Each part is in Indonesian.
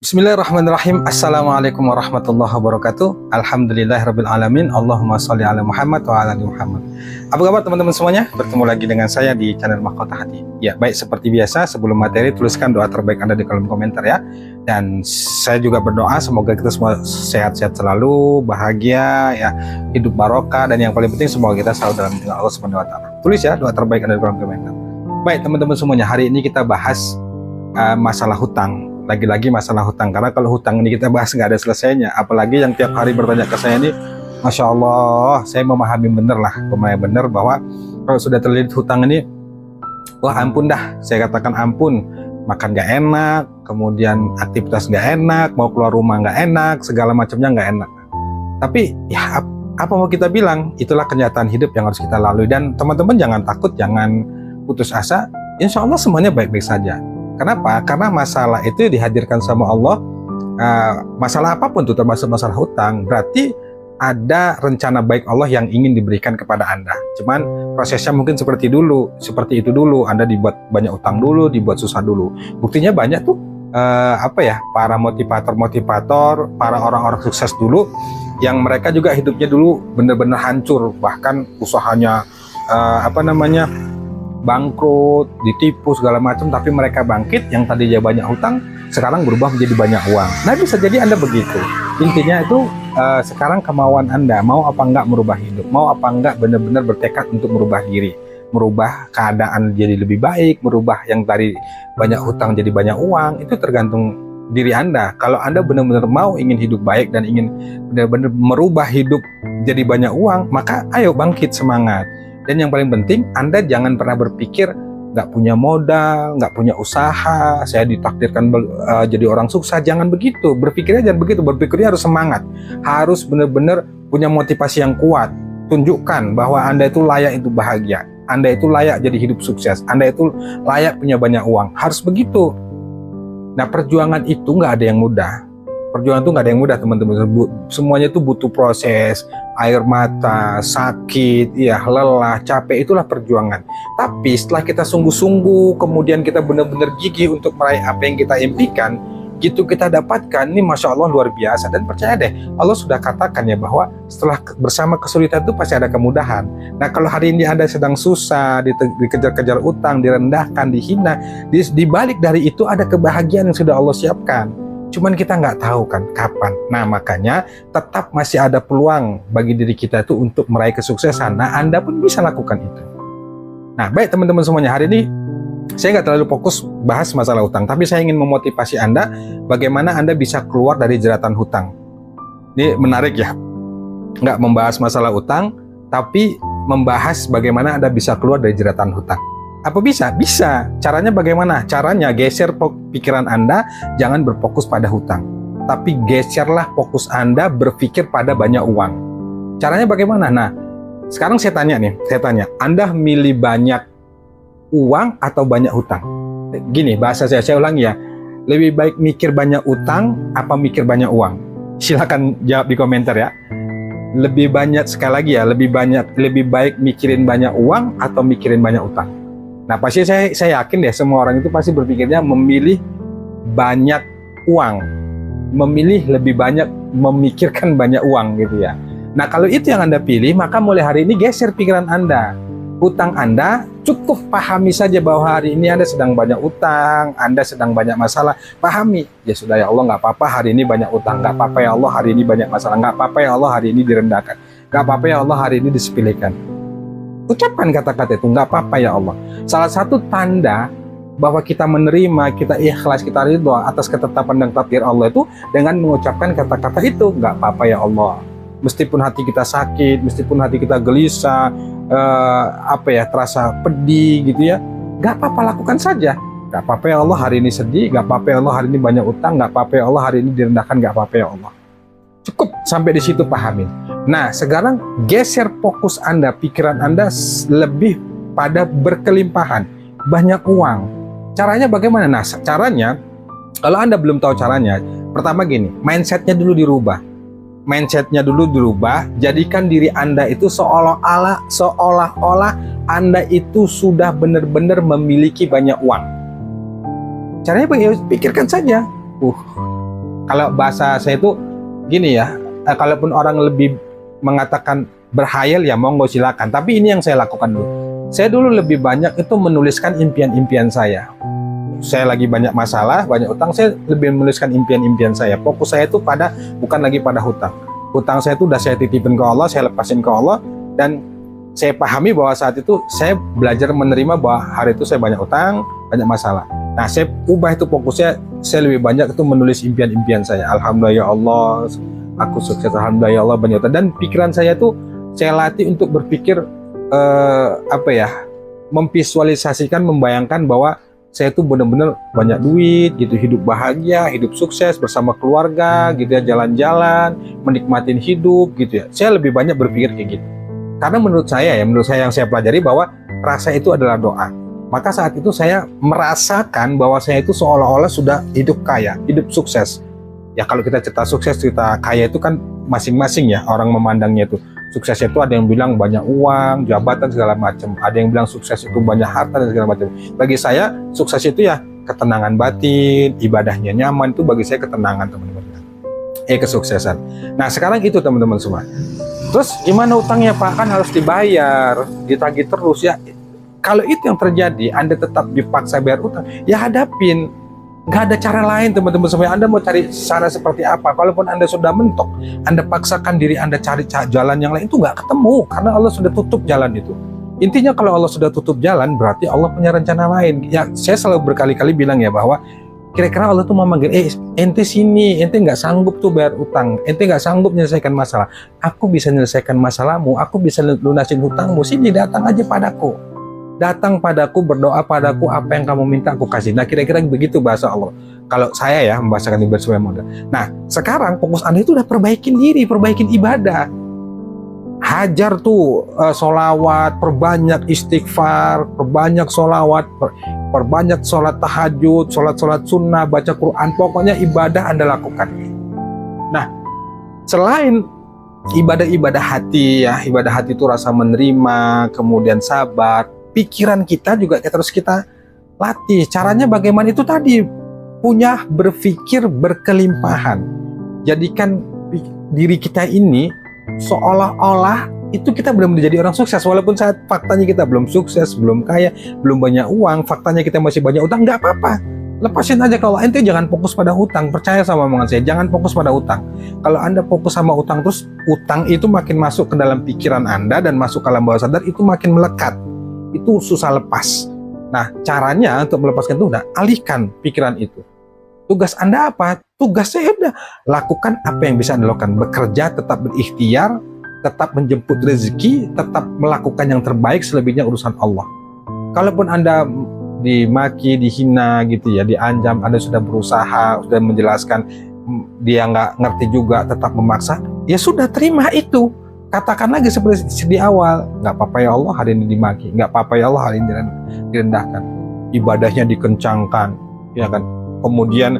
Bismillahirrahmanirrahim. Assalamualaikum warahmatullahi wabarakatuh. Alhamdulillahirrabbilalamin. Allahumma sholli ala Muhammad wa ala ali Muhammad. Apa kabar teman-teman semuanya? Bertemu lagi dengan saya di channel Mahkota Hati. Ya, baik, seperti biasa sebelum materi tuliskan doa terbaik Anda di kolom komentar ya. Dan saya juga berdoa semoga kita semua sehat-sehat selalu, bahagia ya, hidup barokah, dan yang paling penting semoga kita selalu dalam lindungan Allah Subhanahu wa taala. Tulis ya doa terbaik Anda di kolom komentar. Baik, teman-teman semuanya, hari ini kita bahas masalah hutang. Lagi-lagi masalah hutang, karena kalau hutang ini kita bahas nggak ada selesainya. Apalagi yang tiap hari bertanya ke saya ini, Masya Allah, saya memahami bener bahwa kalau sudah terlilit hutang ini, wah ampun dah, saya katakan ampun. Makan nggak enak, kemudian aktivitas nggak enak, mau keluar rumah nggak enak, segala macamnya nggak enak. Tapi ya apa mau kita bilang, itulah kenyataan hidup yang harus kita lalui. Dan teman-teman jangan takut, jangan putus asa, insya Allah semuanya baik-baik saja. Kenapa? Karena masalah itu dihadirkan sama Allah, masalah apapun tuh, termasuk masalah hutang, berarti ada rencana baik Allah yang ingin diberikan kepada Anda. Cuman prosesnya mungkin seperti itu dulu, Anda dibuat banyak utang dulu, dibuat susah dulu. Buktinya banyak tuh, para motivator, para orang-orang sukses dulu, yang mereka juga hidupnya dulu benar-benar hancur, bahkan usahanya bangkrut, ditipu segala macam, tapi mereka bangkit. Yang tadinya banyak hutang sekarang berubah menjadi banyak uang. Nah, bisa jadi Anda begitu. Intinya itu sekarang kemauan Anda, mau apa enggak merubah hidup, mau apa enggak benar-benar bertekad untuk merubah diri, merubah keadaan jadi lebih baik, merubah yang tadi banyak hutang jadi banyak uang. Itu tergantung diri Anda. Kalau Anda benar-benar mau ingin hidup baik dan ingin benar-benar merubah hidup jadi banyak uang, maka ayo bangkit, semangat. Dan yang paling penting, Anda jangan pernah berpikir nggak punya modal, nggak punya usaha, saya ditakdirkan jadi orang sukses. Jangan begitu, berpikirnya jangan begitu. Berpikirnya harus semangat, harus benar-benar punya motivasi yang kuat. Tunjukkan bahwa Anda itu layak itu bahagia, Anda itu layak jadi hidup sukses, Anda itu layak punya banyak uang. Harus begitu. Nah, perjuangan itu nggak ada yang mudah. Perjuangan itu nggak ada yang mudah, teman-teman. Semuanya itu butuh proses, air mata, sakit, ya, lelah, capek, itulah perjuangan. Tapi setelah kita sungguh-sungguh, kemudian kita benar-benar gigih untuk meraih apa yang kita impikan, gitu kita dapatkan, ini Masya Allah luar biasa. Dan percaya deh, Allah sudah katakan ya bahwa setelah bersama kesulitan itu pasti ada kemudahan. Nah, kalau hari ini Anda sedang susah, dikejar-kejar utang, direndahkan, dihina, di balik dari itu ada kebahagiaan yang sudah Allah siapkan. Cuman kita nggak tahu kan kapan. Nah, makanya tetap masih ada peluang bagi diri kita itu untuk meraih kesuksesan. Nah, Anda pun bisa lakukan itu. Nah, baik teman-teman semuanya, hari ini saya nggak terlalu fokus bahas masalah hutang, tapi saya ingin memotivasi Anda bagaimana Anda bisa keluar dari jeratan hutang. Ini menarik ya, nggak membahas masalah hutang, tapi membahas bagaimana Anda bisa keluar dari jeratan hutang. Apa bisa? Bisa. Caranya bagaimana? Caranya geser pikiran Anda, jangan berfokus pada hutang. Tapi geserlah fokus Anda berpikir pada banyak uang. Caranya bagaimana? Nah, sekarang saya tanya, Anda milih banyak uang atau banyak hutang? Gini, bahasa saya ulangi ya. Lebih baik mikir banyak utang apa mikir banyak uang? Silakan jawab di komentar ya. Lebih banyak, sekali lagi ya, lebih baik mikirin banyak uang atau mikirin banyak utang? Nah, pasti saya yakin deh semua orang itu pasti berpikirnya memilih banyak uang, memilih lebih banyak memikirkan banyak uang gitu ya. Nah, kalau itu yang Anda pilih, maka mulai hari ini geser pikiran Anda. Hutang Anda cukup pahami saja bahwa hari ini Anda sedang banyak utang, Anda sedang banyak masalah, pahami. Ya sudah ya Allah, nggak apa-apa hari ini banyak utang, nggak apa-apa ya Allah hari ini banyak masalah, nggak apa-apa ya Allah hari ini direndahkan, nggak apa-apa ya Allah hari ini disepelekan. Ucapkan kata-kata itu, nggak apa-apa ya Allah. Salah satu tanda bahwa kita menerima, kita ikhlas, kita ridho atas ketetapan dan takdir Allah itu dengan mengucapkan kata-kata itu, nggak apa-apa ya Allah. Meskipun hati kita sakit, meskipun hati kita gelisah, terasa pedih gitu ya, nggak apa-apa, lakukan saja. Nggak apa-apa ya Allah hari ini sedih, nggak apa-apa ya Allah hari ini banyak utang, nggak apa-apa ya Allah hari ini direndahkan, nggak apa-apa ya Allah. Cukup sampai di situ pahamin. Nah, sekarang geser fokus Anda, pikiran Anda lebih pada berkelimpahan, banyak uang. Caranya bagaimana? Nah, caranya, kalau Anda belum tahu caranya, pertama gini, mindsetnya dulu dirubah. Jadikan diri Anda itu seolah-olah Anda itu sudah benar-benar memiliki banyak uang. Caranya pikirkan saja, Kalau bahasa saya itu gini ya, kalaupun orang lebih mengatakan berhayal ya monggo silakan. Tapi ini yang saya lakukan dulu. Saya dulu lebih banyak itu menuliskan impian-impian saya. Saya lagi banyak masalah, banyak utang, saya lebih menuliskan impian-impian saya. Fokus saya itu bukan lagi pada hutang. Hutang saya itu udah saya titipin ke Allah, saya lepasin ke Allah, dan saya pahami bahwa saat itu saya belajar menerima bahwa hari itu saya banyak utang, banyak masalah. Nah, saya ubah itu fokusnya, saya lebih banyak itu menulis impian-impian saya. Alhamdulillah ya Allah, aku sukses, alhamdulillah ya Allah, banyak utang. Dan pikiran saya itu saya latih untuk berpikir memvisualisasikan, membayangkan bahwa saya tuh benar-benar banyak duit gitu, hidup bahagia, hidup sukses bersama keluarga gitu ya, jalan-jalan, menikmatin hidup gitu ya. Saya lebih banyak berpikir kayak gitu. Karena menurut saya yang saya pelajari bahwa rasa itu adalah doa. Maka saat itu saya merasakan bahwa saya itu seolah-olah sudah hidup kaya, hidup sukses. Ya kalau kita cerita sukses, cerita kaya itu kan masing-masing ya orang memandangnya itu. Sukses itu ada yang bilang banyak uang, jabatan segala macam. Ada yang bilang sukses itu banyak harta dan segala macam. Bagi saya sukses itu ya ketenangan batin, ibadahnya nyaman, itu bagi saya ketenangan teman-teman. Kesuksesan. Nah sekarang itu teman-teman semua. Terus gimana utangnya Pak? Kan harus dibayar, ditagih terus ya. Kalau itu yang terjadi, Anda tetap dipaksa bayar utang, ya hadapin. Nggak ada cara lain teman-teman semua. Anda mau cari cara seperti apa? Kalaupun Anda sudah mentok, Anda paksakan diri Anda cari jalan yang lain, itu nggak ketemu karena Allah sudah tutup jalan itu. Intinya kalau Allah sudah tutup jalan, berarti Allah punya rencana lain. Ya, saya selalu berkali-kali bilang ya bahwa kira-kira Allah tuh mau manggil, ente sini, ente nggak sanggup tuh bayar utang, ente nggak sanggup menyelesaikan masalah. Aku bisa menyelesaikan masalahmu, aku bisa lunasin hutangmu, sini datang aja padaku. Datang padaku, berdoa padaku, apa yang kamu minta aku kasih. Nah kira-kira begitu bahasa Allah. Kalau saya ya membahasakan ibadah supaya mudah. Nah sekarang fokus Anda itu udah perbaikin diri, perbaikin ibadah. Hajar tuh sholawat, perbanyak istighfar, perbanyak sholawat, perbanyak sholat tahajud, sholat sunnah, baca Quran. Pokoknya ibadah Anda lakukan. Nah selain ibadah-ibadah hati ya, ibadah hati itu rasa menerima, kemudian sabar. Pikiran kita juga terus kita latih. Caranya bagaimana itu tadi, punya berpikir berkelimpahan. Jadikan diri kita ini seolah-olah itu kita belum menjadi orang sukses. Walaupun saat faktanya kita belum sukses, belum kaya, belum banyak uang, faktanya kita masih banyak utang, nggak apa-apa. Lepasin aja. Kalau ente jangan fokus pada utang, percaya sama omongan saya, jangan fokus pada utang. Kalau Anda fokus sama utang terus, utang itu makin masuk ke dalam pikiran Anda dan masuk ke alam bawah sadar, itu makin melekat. Itu susah lepas. Nah caranya untuk melepaskan itu, alihkan pikiran itu. Tugas Anda apa? Tugas saya udah lakukan apa yang bisa Anda lakukan. Bekerja, tetap berikhtiar, tetap menjemput rezeki, tetap melakukan yang terbaik, selebihnya urusan Allah. Kalaupun Anda dimaki, dihina gitu ya, diancam, Anda sudah berusaha, sudah menjelaskan, dia nggak ngerti juga, tetap memaksa, ya sudah terima itu. Katakan lagi seperti di awal, nggak apa-apa ya Allah hari ini dimaki, nggak apa-apa ya Allah hari ini direndahkan, ibadahnya dikencangkan, ya kan. Kemudian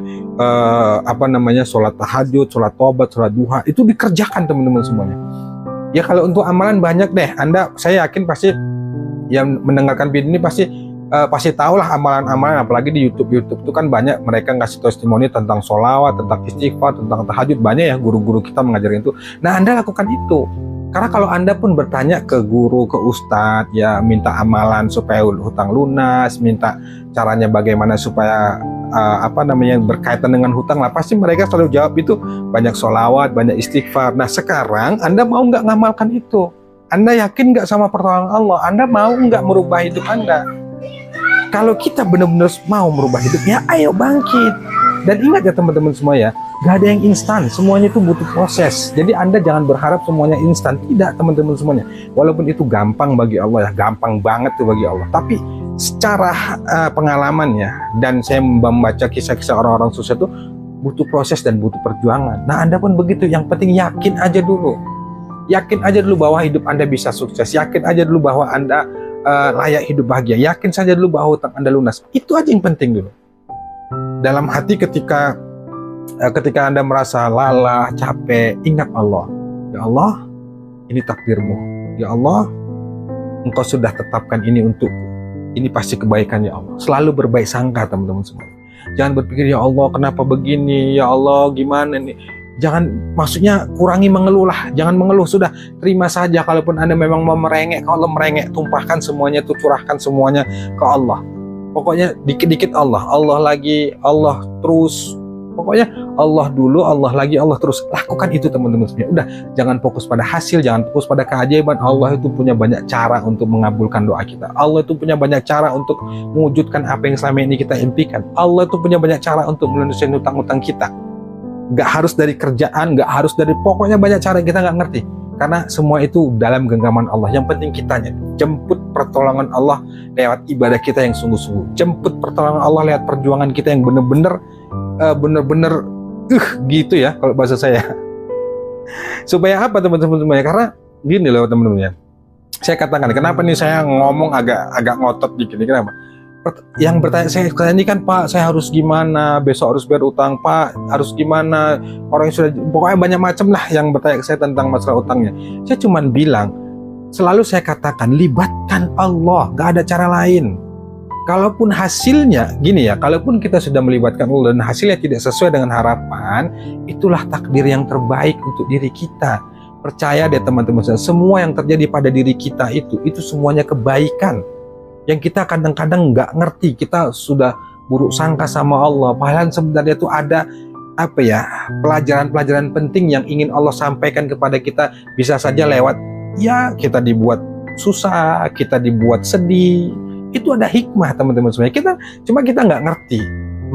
sholat tahajud, sholat taubat, sholat duha itu dikerjakan teman-teman semuanya. Ya kalau untuk amalan banyak deh. Saya yakin pasti yang mendengarkan video ini pasti tahulah amalan-amalan, apalagi di YouTube itu kan banyak mereka ngasih testimoni tentang sholawat, tentang istighfar, tentang tahajud, banyak ya guru-guru kita mengajarin itu. Nah Anda lakukan itu. Karena kalau Anda pun bertanya ke guru, ke ustadz, ya minta amalan supaya hutang lunas, minta caranya bagaimana supaya berkaitan dengan hutang lah, pasti mereka selalu jawab itu banyak sholawat, banyak istighfar. Nah sekarang Anda mau nggak ngamalkan itu? Anda yakin nggak sama pertolongan Allah? Anda mau nggak merubah hidup Anda? Kalau kita benar-benar mau merubah hidup, ya ayo bangkit. Dan ingat ya teman-teman semua ya, gak ada yang instan, semuanya itu butuh proses. Jadi Anda jangan berharap semuanya instan. Tidak teman-teman semuanya. Walaupun itu gampang bagi Allah ya, gampang banget tuh bagi Allah. Tapi secara pengalamannya, dan saya membaca kisah-kisah orang-orang sukses itu butuh proses dan butuh perjuangan. Nah Anda pun begitu, yang penting yakin aja dulu. Yakin aja dulu bahwa hidup Anda bisa sukses. Yakin aja dulu bahwa Anda layak hidup bahagia. Yakin saja dulu bahwa hutang Anda lunas. Itu aja yang penting dulu. Dalam hati ketika Anda merasa lelah, capek, ingat Allah. Ya Allah, ini takdirmu. Ya Allah, Engkau sudah tetapkan ini untukku. Ini pasti kebaikan ya Allah. Selalu berbaik sangka teman-teman semua. Jangan berpikir, ya Allah kenapa begini, ya Allah gimana nih. Jangan, maksudnya kurangi mengeluh lah, jangan mengeluh, sudah terima saja. Kalaupun Anda memang mau merengek, kalau merengek, tumpahkan semuanya itu, curahkan semuanya ke Allah. Pokoknya dikit-dikit Allah, Allah lagi, Allah terus. Pokoknya Allah dulu, Allah lagi, Allah terus. Lakukan itu teman-teman semuanya. Udah, jangan fokus pada hasil, jangan fokus pada keajaiban. Allah itu punya banyak cara untuk mengabulkan doa kita. Allah itu punya banyak cara untuk mewujudkan apa yang selama ini kita impikan. Allah itu punya banyak cara untuk melunasi hutang-hutang kita. Gak harus dari kerjaan, gak harus dari, pokoknya banyak cara yang kita gak ngerti. Karena semua itu dalam genggaman Allah. Yang penting kitanya jemput pertolongan Allah lewat ibadah kita yang sungguh-sungguh. Jemput pertolongan Allah lewat perjuangan kita yang bener-bener gitu ya kalau bahasa saya. Supaya apa teman-teman semuanya? Karena gini loh teman-teman ya. Saya katakan, kenapa nih saya ngomong agak ngotot dikit nih, kenapa? Yang bertanya saya ini kan, Pak, saya harus gimana, besok harus bayar utang, Pak, harus gimana, orang yang sudah, pokoknya banyak macam lah yang bertanya ke saya tentang masalah utangnya. Saya cuma bilang, selalu saya katakan, libatkan Allah, gak ada cara lain. Kalaupun hasilnya, gini ya, kalaupun kita sudah melibatkan Allah dan hasilnya tidak sesuai dengan harapan, itulah takdir yang terbaik untuk diri kita. Percaya deh teman-teman, semua yang terjadi pada diri kita itu semuanya kebaikan. Yang kita kadang-kadang nggak ngerti, kita sudah buruk sangka sama Allah. Padahal sebenarnya itu ada pelajaran-pelajaran penting yang ingin Allah sampaikan kepada kita. Bisa saja lewat, ya kita dibuat susah, kita dibuat sedih. Itu ada hikmah teman-teman semuanya. Cuma kita nggak ngerti.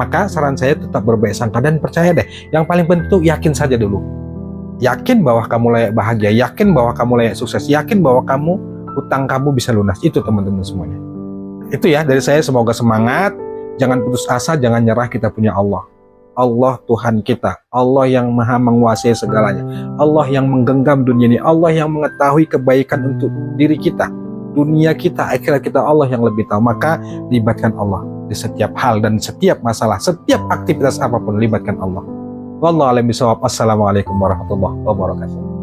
Maka saran saya tetap berbaik sangka dan percaya deh. Yang paling penting itu yakin saja dulu. Yakin bahwa kamu layak bahagia, yakin bahwa kamu layak sukses, yakin bahwa utang kamu bisa lunas. Itu teman-teman semuanya. Itu ya dari saya, semoga semangat, jangan putus asa, jangan nyerah, kita punya Allah. Allah Tuhan kita, Allah yang maha menguasai segalanya, Allah yang menggenggam dunia ini, Allah yang mengetahui kebaikan untuk diri kita, dunia kita, akhirat kita, Allah yang lebih tahu. Maka libatkan Allah di setiap hal dan setiap masalah, setiap aktivitas apapun, libatkan Allah. Wallahu a'lam bishawab. Assalamualaikum warahmatullahi wabarakatuh.